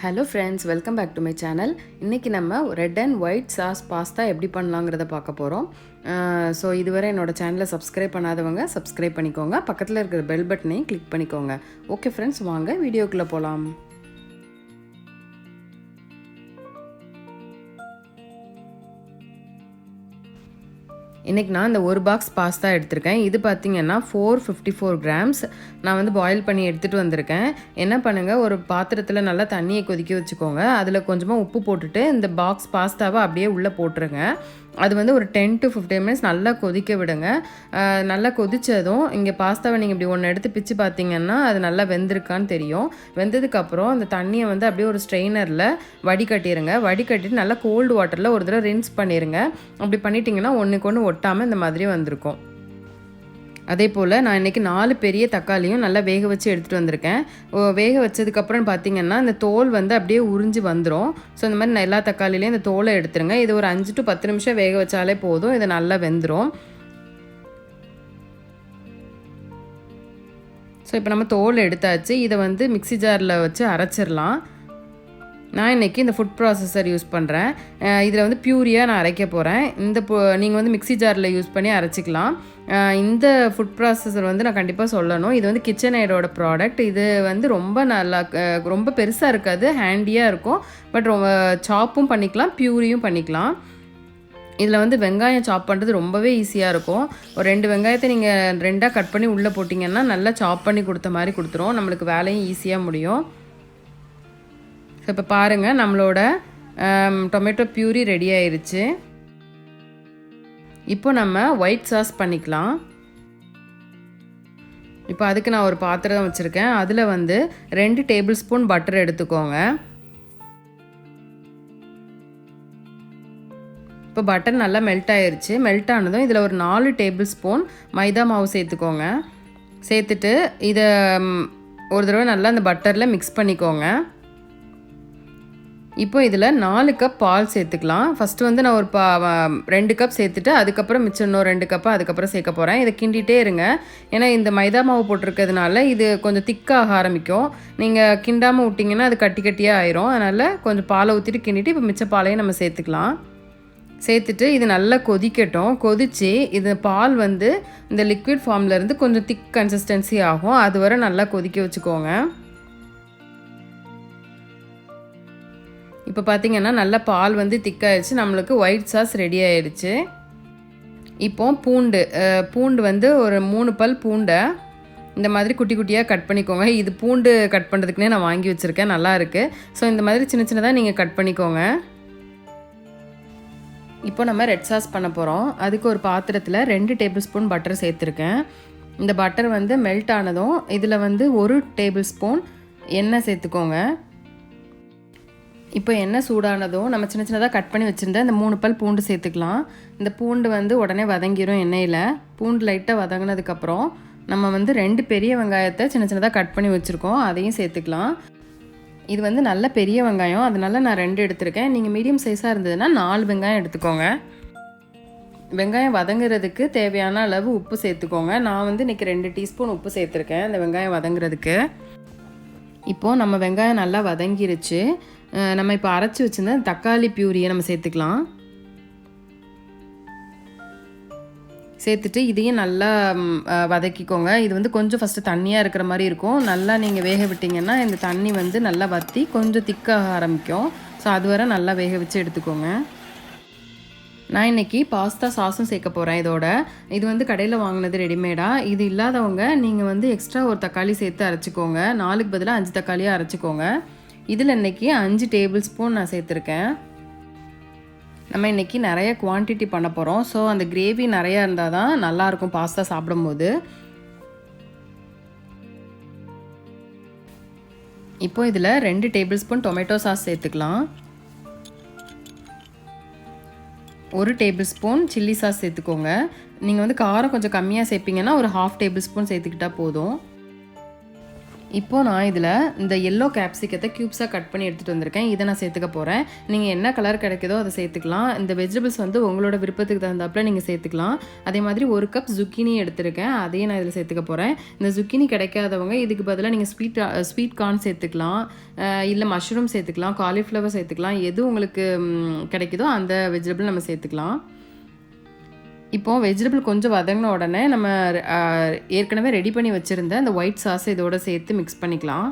Hello friends, welcome back to my channel. இன்னைக்கு நம்ம red and white sauce pasta எப்படி பண்ணலாங்கிறத பார்க்க போகிறோம். ஸோ இதுவரை என்னோட சேனலை சப்ஸ்கிரைப் பண்ணாதவங்க சப்ஸ்கிரைப் பண்ணிக்கோங்க, பக்கத்தில் இருக்கிற பெல் பட்டனையும் கிளிக் பண்ணிக்கோங்க. ஓகே ஃப்ரெண்ட்ஸ், வாங்க வீடியோக்குள்ளே போகலாம். இன்றைக்கி நான் இந்த ஒரு பாக்ஸ் பாஸ்தா எடுத்திருக்கேன். இது பார்த்திங்கன்னா 454 கிராம்ஸ் நான் வந்து பாயில் பண்ணி எடுத்துகிட்டு வந்திருக்கேன். என்ன பண்ணுங்கள், ஒரு பாத்திரத்தில் நல்லா தண்ணியை கொதிக்க வச்சுக்கோங்க. அதில் கொஞ்சமாக உப்பு போட்டுட்டு இந்த பாக்ஸ் பாஸ்தாவை அப்படியே உள்ளே போட்டுருங்க. அது வந்து ஒரு 10 to 15 மினிட்ஸ் நல்லா கொதிக்க விடுங்க. நல்லா கொதித்ததும் இங்கே பாஸ்தாவை நீங்கள் இப்படி ஒன்று எடுத்து பிச்சு பார்த்தீங்கன்னா அது நல்லா வெந்திருக்கான்னு தெரியும். வெந்ததுக்கப்புறம் அந்த தண்ணியை வந்து அப்படியே ஒரு ஸ்ட்ரெயினரில் வடிகட்டிடுங்க. வடிகட்டிட்டு நல்லா கோல்டு வாட்டரில் ஒரு தடவை ரின்ஸ் பண்ணிடுங்க. அப்படி பண்ணிட்டீங்கன்னா ஒன்றுக்கு ஒன்று ஒட்டாமல் இந்த மாதிரி வந்திருக்கும். அதே போல் நான் இன்றைக்கி 4 பெரிய தக்காளியும் நல்லா வேக வச்சு எடுத்துகிட்டு வந்திருக்கேன். வேக வச்சதுக்கப்புறம் பார்த்திங்கன்னா இந்த தோல் வந்து அப்படியே உறிஞ்சி வந்துடும். ஸோ இந்த மாதிரி எல்லா தக்காளிலையும் இந்த தோலை எடுத்துருங்க. இது ஒரு 5 to 10 நிமிஷம் வேக வச்சாலே போதும், இது நல்லா வெந்துடும். ஸோ இப்போ நம்ம தோல் எடுத்தாச்சு. இதை வந்து மிக்ஸி ஜாரில் வச்சு அரைச்சிடலாம். நான் இன்றைக்கி இந்த ஃபுட் ப்ராசஸர் யூஸ் பண்ணுறேன். இதில் வந்து பியூரியாக நான் அரைக்க போகிறேன். நீங்கள் வந்து மிக்ஸி ஜாரில் யூஸ் பண்ணி அரைச்சிக்கலாம். இந்த ஃபுட் ப்ராசஸர் வந்து நான் கண்டிப்பாக சொல்லணும், இது வந்து கிச்சன் எய்டோட ப்ராடக்ட். இது வந்து ரொம்ப பெருசாக இருக்காது, ஹேண்டியாக இருக்கும். பட் ரொம்ப சாப்பும் பண்ணிக்கலாம், பியூரியும் பண்ணிக்கலாம். இதில் வந்து வெங்காயம் சாப் பண்ணுறது ரொம்பவே ஈஸியாக இருக்கும். ஒரு 2 வெங்காயத்தை நீங்கள் 2ஆக கட் பண்ணி உள்ளே போட்டிங்கன்னா நல்லா சாப் பண்ணி கொடுத்த மாதிரி கொடுத்துரும். நம்மளுக்கு வேலையும் ஈஸியாக முடியும். ஸோ இப்போ பாருங்கள், நம்மளோட டொமேட்டோ பியூரி ரெடி ஆயிடுச்சு. இப்போ நம்ம ஒயிட் சாஸ் பண்ணிக்கலாம். இப்போ அதுக்கு நான் ஒரு பாத்திரம் வச்சுருக்கேன். அதில் வந்து 2 டேபிள் ஸ்பூன் பட்டர் எடுத்துக்கோங்க. இப்போ பட்டர் நல்லா மெல்ட் ஆயிடுச்சு. மெல்ட் ஆனதும் இதில் ஒரு 4 டேபிள் ஸ்பூன் மைதா மாவு சேர்த்துக்கோங்க. சேர்த்துட்டு இதை ஒரு தடவை நல்லா அந்த பட்டரில் மிக்ஸ் பண்ணிக்கோங்க. இப்போ இதில் 4 கப் பால் சேர்த்துக்கலாம். ஃபஸ்ட்டு வந்து நான் ஒரு 2 கப் சேர்த்துட்டு அதுக்கப்புறம் மிச்சம் இன்னும் 2 கப்பு அதுக்கப்புறம் சேர்க்க போகிறேன். இதை கிண்டிகிட்டே இருங்க. ஏன்னா இந்த மைதா மாவு போட்டிருக்கிறதுனால இது கொஞ்சம் திக்காக ஆரம்பிக்கும். நீங்கள் கிண்டாமல் விட்டிங்கன்னா அது கட்டி கட்டியாக ஆயிரும். அதனால் கொஞ்சம் பாலை ஊற்றிட்டு கிண்டிட்டு இப்போ மிச்ச பாலையும் நம்ம சேர்த்துக்கலாம். சேர்த்துட்டு இது நல்லா கொதிக்கட்டும். கொதித்து இது பால் வந்து இந்த லிக்விட் ஃபார்ம்லேருந்து கொஞ்சம் திக் கன்சிஸ்டன்சி ஆகும். அது வரை நல்லா கொதிக்க வச்சுக்கோங்க. இப்போ பார்த்திங்கன்னா நல்லா பால் வந்து திக்காயிடுச்சு. நம்மளுக்கு ஒயிட் சாஸ் ரெடி ஆயிடுச்சு. இப்போ பூண்டு வந்து ஒரு 3 பல் பூண்டை இந்த மாதிரி குட்டி குட்டியாக கட் பண்ணிக்கோங்க. இது பூண்டு கட் பண்ணுறதுக்குனே நான் வாங்கி வச்சுருக்கேன், நல்லா இருக்குது. ஸோ இந்த மாதிரி சின்ன சின்னதாக நீங்கள் கட் பண்ணிக்கோங்க. இப்போ நம்ம ரெட் சாஸ் பண்ண போகிறோம். அதுக்கு ஒரு பாத்திரத்தில் 2 டேபிள் ஸ்பூன் பட்டர் சேர்த்துருக்கேன். இந்த பட்டர் வந்து மெல்ட் ஆனதும் இதில் வந்து 1 டேபிள் ஸ்பூன் எண்ணெய் சேர்த்துக்கோங்க. இப்போ எண்ணெய் சூடானதும் நம்ம சின்ன சின்னதாக கட் பண்ணி வச்சுருந்த இந்த 3 பல் பூண்டு சேர்த்துக்கலாம். இந்த பூண்டு வந்து உடனே வதங்கிடும் எண்ணெயில். பூண்டு லைட்டாக வதங்கினதுக்கப்புறம் நம்ம வந்து 2 பெரிய வெங்காயத்தை சின்ன சின்னதாக கட் பண்ணி வச்சுருக்கோம், அதையும் சேர்த்துக்கலாம். இது வந்து நல்ல பெரிய வெங்காயம், அதனால நான் 2 எடுத்திருக்கேன். நீங்கள் மீடியம் சைஸாக இருந்ததுன்னா 4 வெங்காயம் எடுத்துக்கோங்க. வெங்காயம் வதங்குறதுக்கு தேவையான அளவு உப்பு சேர்த்துக்கோங்க. நான் வந்து இன்றைக்கி 2 டீஸ்பூன் உப்பு சேர்த்துருக்கேன் இந்த வெங்காயம் வதங்குறதுக்கு. இப்போது நம்ம வெங்காயம் நல்லா வதங்கிருச்சு. நம்ம இப்போ அரைச்சி வச்சுருந்த தக்காளி பியூரியை நம்ம சேர்த்துக்கலாம். சேர்த்துட்டு இதையும் நல்லா வதக்கிக்கோங்க. இது வந்து கொஞ்சம் ஃபஸ்ட்டு தண்ணியாக இருக்கிற மாதிரி இருக்கும். நல்லா நீங்கள் வேக விட்டிங்கன்னா இந்த தண்ணி வந்து நல்லா வற்றி கொஞ்சம் திக்காக ஆரம்பிக்கும். ஸோ அது வரை நல்லா வேக வச்சு எடுத்துக்கோங்க. நான் இன்றைக்கி பாஸ்தா சாஸும் சேர்க்க போகிறேன் இதோட. இது வந்து கடையில் வாங்கினது ரெடிமேடாக. இது இல்லாதவங்க நீங்கள் வந்து எக்ஸ்ட்ரா ஒரு தக்காளி சேர்த்து அரைச்சிக்கோங்க. 4க்கு பதிலாக 5 தக்காளியாக அரைச்சிக்கோங்க. இதில் இன்றைக்கி 5 டேபிள் ஸ்பூன் நான் சேர்த்துருக்கேன். நம்ம இன்றைக்கி நிறைய குவான்டிட்டி பண்ண போகிறோம். ஸோ அந்த கிரேவி நிறையா இருந்தால் தான் நல்லாயிருக்கும் பாஸ்தா சாப்பிடும்போது. இப்போ இதில் 2 டேபிள் ஸ்பூன் டொமேட்டோ சாஸ் சேர்த்துக்கலாம். 1 டேபிள் ஸ்பூன் சில்லி சாஸ் சேர்த்துக்கோங்க. நீங்கள் வந்து காரம் கொஞ்சம் கம்மியாக சேர்ப்பீங்கன்னா ஒரு 1/2 டேபிள் ஸ்பூன் சேர்த்துக்கிட்டால் போதும். இப்போது நான் இதில் இந்த எல்லோ கேப்சிகத்தை க்யூப்ஸாக கட் பண்ணி எடுத்துகிட்டு வந்திருக்கேன். இதை நான் சேர்த்துக்க போகிறேன். நீங்கள் என்ன கலர் கிடைக்குதோ அதை சேர்த்துக்கலாம். இந்த வெஜிடபிள்ஸ் வந்து உங்களோட விருப்பத்துக்கு தகுந்தாப்பில் நீங்கள் சேர்த்துக்கலாம். அதே மாதிரி 1 கப் zucchini எடுத்திருக்கேன். அதையும் நான் இதில் சேர்த்துக்க போகிறேன். இந்த zucchini கிடைக்காதவங்க இதுக்கு பதிலாக நீங்கள் ஸ்வீட் கார்ன் சேர்த்துக்கலாம், இல்லை மஷ்ரூம் சேர்த்துக்கலாம், காலிஃப்ளவர் சேர்த்துக்கலாம். எது உங்களுக்கு கிடைக்குதோ அந்த வெஜிடபிள் நம்ம சேர்த்துக்கலாம். இப்போது வெஜிடபிள் கொஞ்சம் வதங்கின உடனே நம்ம ஏற்கனவே ரெடி பண்ணி வச்சுருந்த அந்த ஒயிட் சாஸ் இதோட சேர்த்து மிக்ஸ் பண்ணிக்கலாம்.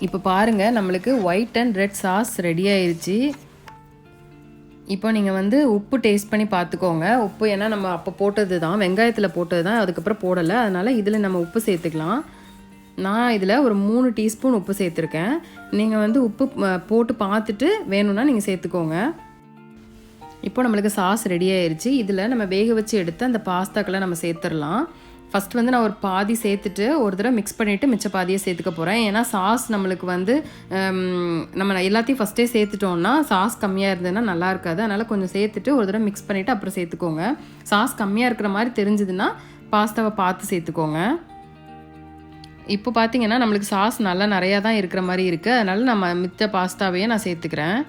இப்போ பாருங்கள், நம்மளுக்கு white and red sauce ready ஆயிடுச்சு. இப்போ நீங்கள் வந்து உப்பு டேஸ்ட் பண்ணி பார்த்துக்கோங்க. உப்பு ஏன்னா நம்ம அப்போ போட்டது தான், வெங்காயத்தில் போட்டது தான், அதுக்கப்புறம் போடலை. அதனால் இதில் நம்ம உப்பு சேர்த்துக்கலாம். நான் இதில் ஒரு 3 டீஸ்பூன் உப்பு சேர்த்துருக்கேன். நீங்கள் வந்து உப்பு போட்டு பார்த்துட்டு வேணும்னா நீங்கள் சேர்த்துக்கோங்க. இப்போ நம்மளுக்கு சாஸ் ரெடி ஆயிடுச்சு. இதில் நம்ம வேக வச்சு எடுத்து அந்த பாஸ்தாக்கெல்லாம் நம்ம சேர்த்துடலாம். ஃபஸ்ட் வந்து நான் ஒரு பாதி சேர்த்துட்டு ஒரு தடவை மிக்ஸ் பண்ணிவிட்டு மிச்ச பாதியை சேர்த்துக்க போகிறேன். ஏன்னா சாஸ் நம்மளுக்கு வந்து நம்ம எல்லாத்தையும் ஃபஸ்ட்டே சேர்த்துட்டோம்னா சாஸ் கம்மியாக இருந்ததுன்னா நல்லா இருக்காது. அதனால் கொஞ்சம் சேர்த்துட்டு ஒரு தடவை மிக்ஸ் பண்ணிவிட்டு அப்புறம் சேர்த்துக்கோங்க. சாஸ் கம்மியாக இருக்கிற மாதிரி தெரிஞ்சதுன்னா பாஸ்தாவை பார்த்து சேர்த்துக்கோங்க. இப்போ பார்த்தீங்கன்னா நம்மளுக்கு சாஸ் நல்லா நிறையா தான் இருக்கிற மாதிரி இருக்குது. அதனால் நம்ம மிச்ச பாஸ்தாவையே நான் சேர்த்துக்கிறேன்.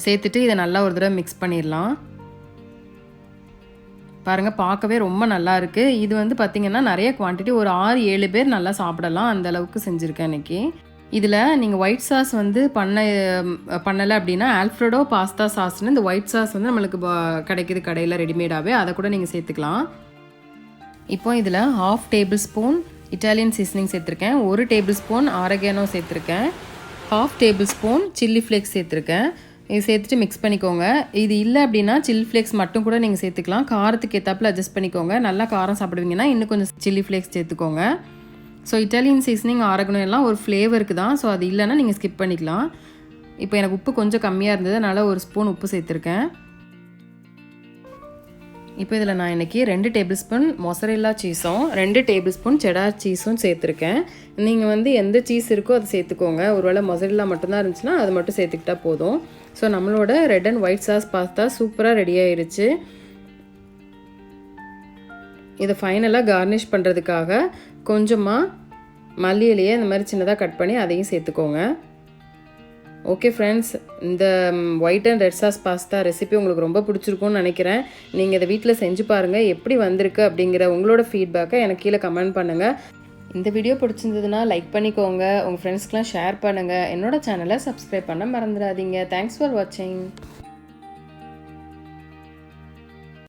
சேர்த்துட்டு இதை நல்லா ஒரு தடவை மிக்ஸ் பண்ணிடலாம். பாருங்கள், பார்க்கவே ரொம்ப நல்லா இருக்குது. இது வந்து பார்த்திங்கன்னா நிறைய குவான்டிட்டி, ஒரு 6-7 பேர் நல்லா சாப்பிடலாம், அந்த அளவுக்கு செஞ்சுருக்கேன் இன்றைக்கி. இதில் நீங்கள் ஒயிட் சாஸ் வந்து பண்ணலை அப்படின்னா ஆல்ஃப்ரெடோ பாஸ்தா சாஸ்னு இந்த ஒயிட் சாஸ் வந்து நம்மளுக்கு கிடைக்கிது கடையில் ரெடிமேடாகவே, அதை கூட நீங்கள் சேர்த்துக்கலாம். இப்போ இதில் 1/2 டேபிள் ஸ்பூன் இட்டாலியன் சீசனிங் சேர்த்துருக்கேன், 1 டேபிள் ஸ்பூன் ஆரெகானோ சேர்த்துருக்கேன், 1/2 டேபிள் ஸ்பூன் சில்லி ஃப்ளேக்ஸ் சேர்த்துருக்கேன். இது சேர்த்துட்டு மிக்ஸ் பண்ணிக்கோங்க. இது இல்லை அப்படின்னா சில்லி ஃப்ளேக்ஸ் மட்டும் கூட நீங்கள் சேர்த்துக்கலாம். காரத்துக்கு ஏற்றாப்பில் அட்ஜஸ்ட் பண்ணிக்கோங்க. நல்லா காரம் சாப்பிடுவீங்கன்னா இன்னும் கொஞ்சம் சில்லி ஃப்ளேக்ஸ் சேர்த்துக்கோங்க. ஸோ இட்டாலியன் சீசனிங் ஆரெகானோ எல்லாம் ஒரு ஃப்ளேவருக்கு தான். ஸோ அது இல்லைன்னா நீங்கள் ஸ்கிப் பண்ணிக்கலாம். இப்போ எனக்கு உப்பு கொஞ்சம் கம்மியாக இருந்தது, அதனால் 1 ஸ்பூன் உப்பு சேர்த்துருக்கேன். இப்போ இதில் நான் இன்றைக்கி 2 டேபிள் ஸ்பூன் மொசரெல்லா சீஸும் 2 டேபிள் ஸ்பூன் செடார் சீஸும் சேர்த்துருக்கேன். நீங்கள் வந்து எந்த சீஸ் இருக்கோ அதை சேர்த்துக்கோங்க. ஒருவேளை மொசரெல்லா மட்டும்தான் இருந்துச்சுன்னா அது மட்டும் சேர்த்துக்கிட்டா போதும். ஸோ நம்மளோட red and white sauce pasta சூப்பராக ரெடி ஆயிடுச்சு. இதை ஃபைனலாக கார்னிஷ் பண்ணுறதுக்காக கொஞ்சமாக மல்லி இலையை இந்த மாதிரி சின்னதாக கட் பண்ணி அதையும் சேர்த்துக்கோங்க. ஓகே ஃப்ரெண்ட்ஸ், இந்த white and red sauce pasta recipe உங்களுக்கு ரொம்ப பிடிச்சிருக்கும்னு நினைக்கிறேன். நீங்கள் இதை வீட்டில் செஞ்சு பாருங்கள், எப்படி வந்திருக்கு அப்படிங்கிற உங்களோட ஃபீட்பேக்கை எனக்கு கீழே கமெண்ட் பண்ணுங்கள். இந்த வீடியோ பிடிச்சிருந்ததுன்னா லைக் பண்ணிக்கோங்க, உங்கள் ஃப்ரெண்ட்ஸ்க்கெலாம் ஷேர் பண்ணுங்கள். என்னோட சேனலை சப்ஸ்கிரைப் பண்ண மறந்துடாதீங்க. தேங்க்ஸ் ஃபார் வாட்சிங்.